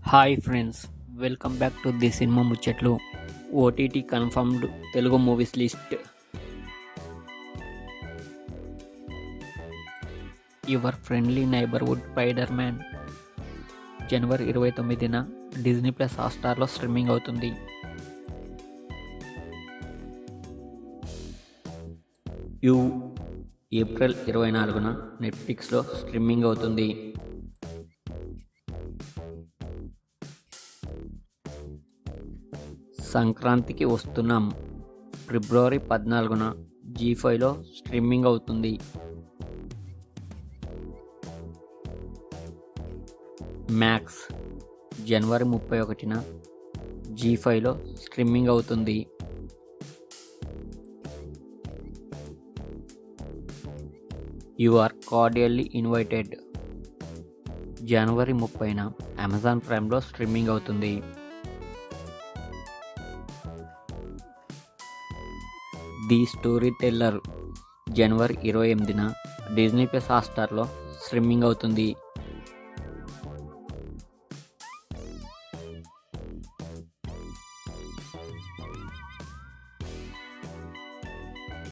Hi friends, welcome back to the cinema ముచ్చట్లు. OTT confirmed Telugu movies list. Your friendly neighbourhood spider man జనవరి 29న Disney plus హాట్‌స్టార్లో streaming అవుతుంది. You April 24న నెట్ఫ్లిక్స్లో స్ట్రీమింగ్ అవుతుంది. సంక్రాంతికి వస్తున్నాం ఫిబ్రవరి 14న జీ5లో స్ట్రీమింగ్ అవుతుంది. మ్యాక్స్ జనవరి 31న జీ5లో స్ట్రీమింగ్ అవుతుంది. యు ఆర్ కార్డియల్లీ ఇన్వైటెడ్ జనవరి 30న అమెజాన్ ప్రైమ్లో స్ట్రీమింగ్ అవుతుంది. ది స్టోరీ టెల్లర్ జనవరి 28న డిజ్నీ ప్లస్ హాట్‌స్టార్లో స్ట్రీమింగ్ అవుతుంది.